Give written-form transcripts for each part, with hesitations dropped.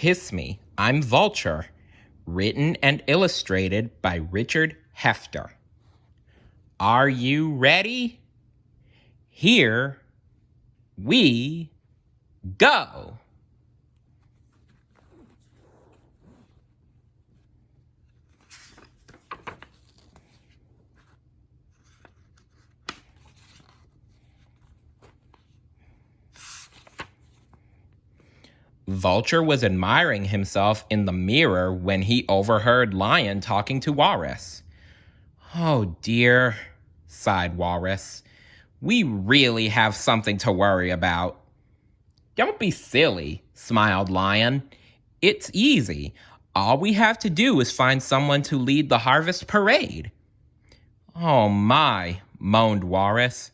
Kiss Me, I'm Vulture, written and illustrated by Richard Hefter. Are you ready? Here we go. Vulture was admiring himself in the mirror when he overheard Lion talking to Walrus. "Oh dear," sighed Walrus. "We really have something to worry about." "Don't be silly," smiled Lion. "It's easy. All we have to do is find someone to lead the harvest parade." "Oh my," moaned Walrus.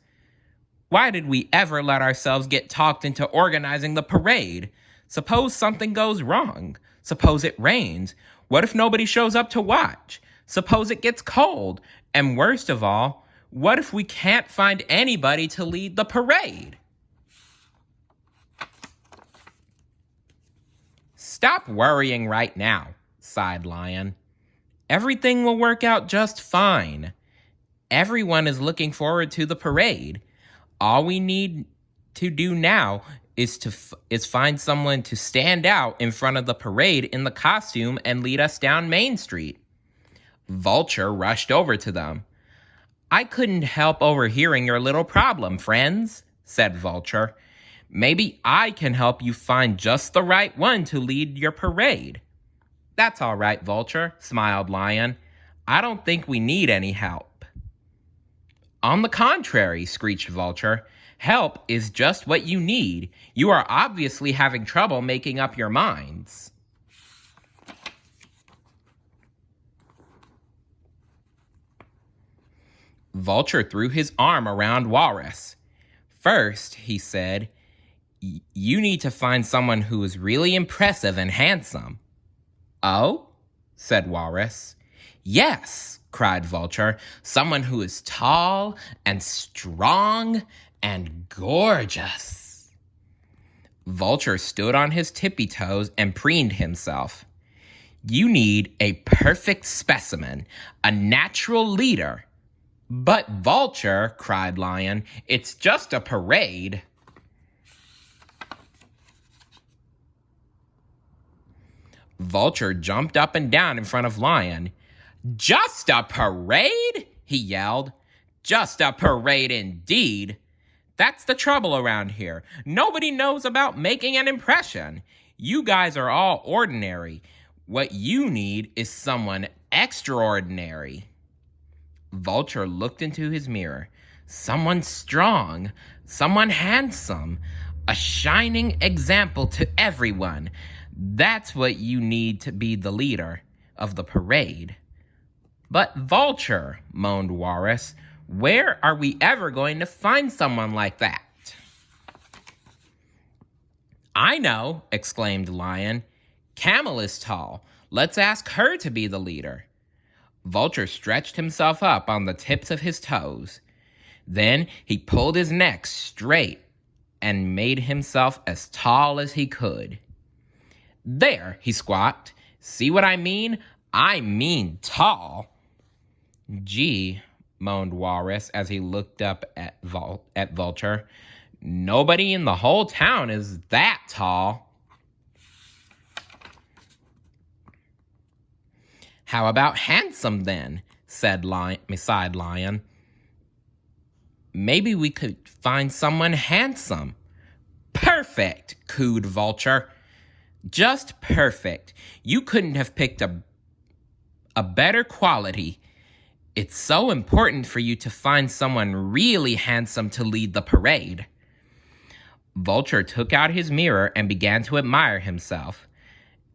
"Why did we ever let ourselves get talked into organizing the parade? Suppose something goes wrong. Suppose it rains. What if nobody shows up to watch? Suppose it gets cold. And worst of all, what if we can't find anybody to lead the parade?" "Stop worrying right now," sighed Lion. "Everything will work out just fine. Everyone is looking forward to the parade. All we need to do now is find someone to stand out in front of the parade in the costume and lead us down Main Street." Vulture rushed over to them. "I couldn't help overhearing your little problem, friends," said Vulture. "Maybe I can help you find just the right one to lead your parade." "That's all right, Vulture," smiled Lion. "I don't think we need any help." "On the contrary," screeched Vulture, "help is just what you need. You are obviously having trouble making up your minds." Vulture threw his arm around Walrus. "First," he said, "you need to find someone who is really impressive and handsome." "Oh?" said Walrus. "Yes," cried Vulture, "someone who is tall and strong and gorgeous." Vulture stood on his tippy toes and preened himself. "You need a perfect specimen, a natural leader." "But Vulture," cried Lion, "it's just a parade." Vulture jumped up and down in front of Lion. "Just a parade?" he yelled. "Just a parade indeed. That's the trouble around here. Nobody knows about making an impression. You guys are all ordinary. What you need is someone extraordinary." Vulture looked into his mirror. Someone strong, someone handsome, a shining example to everyone. That's what you need to be the leader of the parade. "But Vulture," moaned Walrus, "where are we ever going to find someone like that?" "I know," exclaimed Lion. "Camel is tall. Let's ask her to be the leader." Vulture stretched himself up on the tips of his toes. Then he pulled his neck straight and made himself as tall as he could. "There," he squawked. "See what I mean? I mean tall." "Gee," moaned Walrus as he looked up at Vulture. "Nobody in the whole town is that tall." "How about handsome, then?" sighed Lion. "Maybe we could find someone handsome." "Perfect," cooed Vulture. "Just perfect. You couldn't have picked a better quality. It's so important for you to find someone really handsome to lead the parade." Vulture took out his mirror and began to admire himself.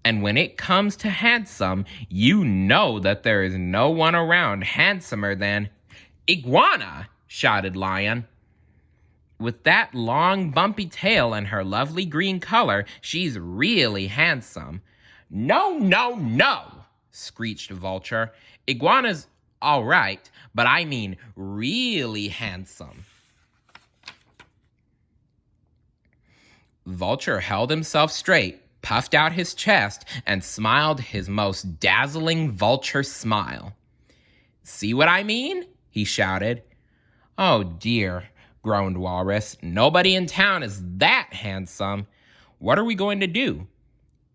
And when it comes to handsome, you know that there is no one around handsomer than Iguana, shouted Lion. With that long, bumpy tail and her lovely green color, she's really handsome. No, no, no, screeched Vulture. Iguana's all right, but I mean really handsome. Vulture held himself straight, puffed out his chest, and smiled his most dazzling vulture smile. "See what I mean?" he shouted. "Oh dear," groaned Walrus. "Nobody in town is that handsome. What are we going to do?"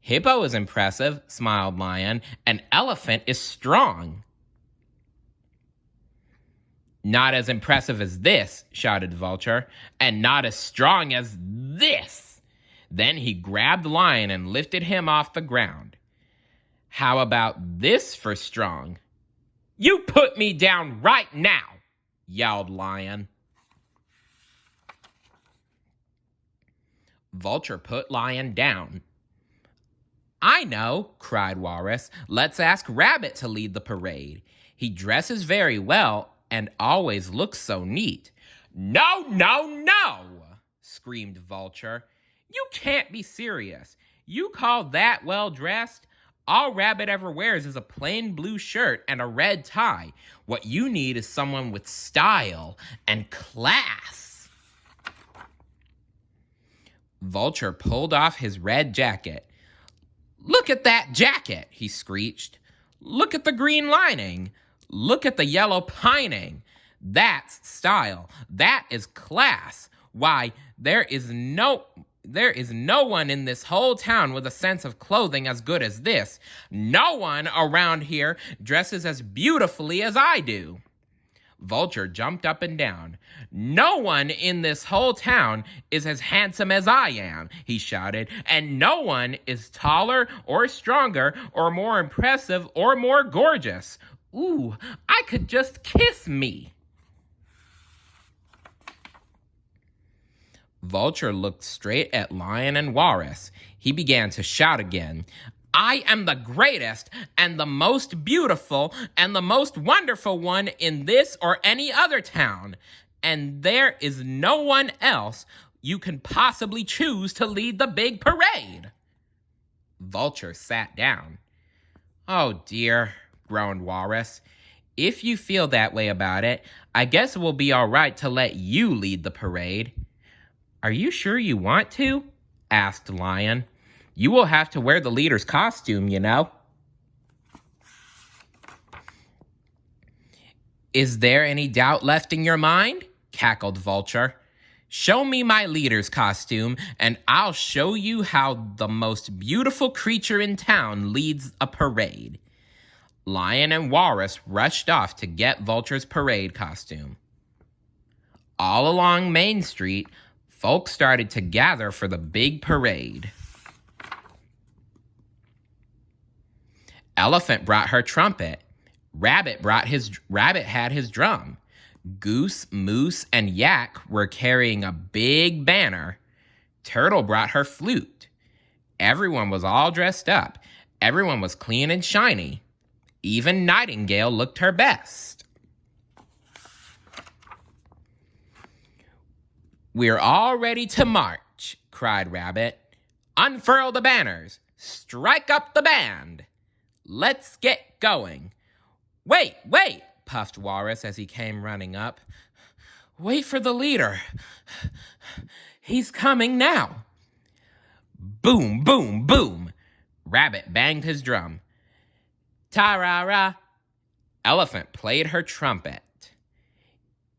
"Hippo is impressive," smiled Lion. "An elephant is strong." "Not as impressive as this," shouted Vulture, "and not as strong as this." Then he grabbed Lion and lifted him off the ground. "How about this for strong?" "You put me down right now," yelled Lion. Vulture put Lion down. "I know," cried Walrus. "Let's ask Rabbit to lead the parade. He dresses very well and always looks so neat." "No, no, no!" screamed Vulture. "You can't be serious. You call that well-dressed? All Rabbit ever wears is a plain blue shirt and a red tie. What you need is someone with style and class." Vulture pulled off his red jacket. "Look at that jacket," he screeched. "Look at the green lining. Look at the yellow pining. That's style. That is class. Why, there is no one in this whole town with a sense of clothing as good as this. No one around here dresses as beautifully as I do." Vulture jumped up and down. "No one in this whole town is as handsome as I am," he shouted, "and no one is taller or stronger or more impressive or more gorgeous. Ooh, I could just kiss me." Vulture looked straight at Lion and Walrus. He began to shout again. "I am the greatest and the most beautiful and the most wonderful one in this or any other town, and there is no one else you can possibly choose to lead the big parade." Vulture sat down. "Oh dear," groaned Walrus. "If you feel that way about it, I guess it will be all right to let you lead the parade." "Are you sure you want to?" asked Lion. "You will have to wear the leader's costume, you know." "Is there any doubt left in your mind?" cackled Vulture. "Show me my leader's costume, and I'll show you how the most beautiful creature in town leads a parade." Lion and Walrus rushed off to get Vulture's parade costume. All along Main Street, folks started to gather for the big parade. Elephant brought her trumpet. Rabbit had his drum. Goose, Moose, and Yak were carrying a big banner. Turtle brought her flute. Everyone was all dressed up. Everyone was clean and shiny. Even Nightingale looked her best. "We're all ready to march," cried Rabbit. "Unfurl the banners. Strike up the band. Let's get going." Wait, puffed Walrus as he came running up. "Wait for the leader. He's coming now." Boom, boom, boom. Rabbit banged his drum. Ta-ra-ra. Elephant played her trumpet.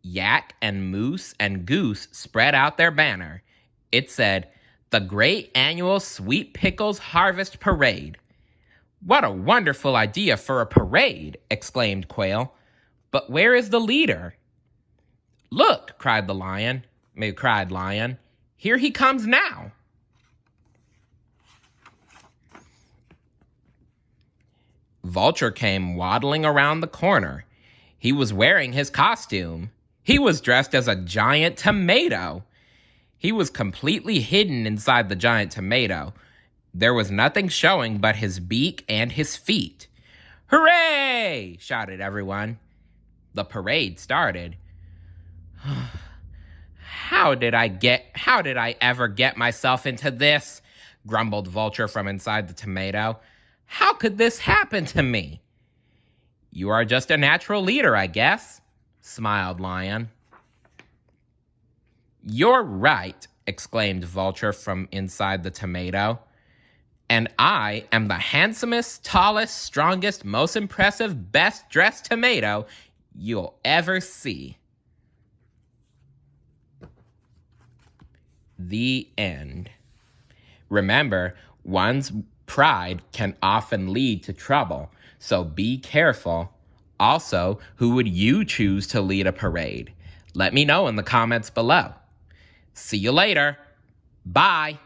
Yak and Moose and Goose spread out their banner. It said, "The Great Annual Sweet Pickles Harvest Parade." "What a wonderful idea for a parade!" exclaimed Quail. "But where is the leader?" "Look," cried Lion. "Here he comes now." Vulture came waddling around the corner. He was wearing his costume. He was dressed as a giant tomato. He was completely hidden inside the giant tomato. There was nothing showing but his beak and his feet. "Hooray!" shouted everyone. The parade started. How did I ever get myself into this?" grumbled Vulture from inside the tomato. "How could this happen to me?" "You are just a natural leader, I guess," smiled Lion. "You're right," exclaimed Vulture from inside the tomato. And I am the handsomest, tallest, strongest, most impressive, best dressed tomato you'll ever see. The end. Remember, one's pride can often lead to trouble, so be careful. Also, who would you choose to lead a parade? Let me know in the comments below. See you later. Bye.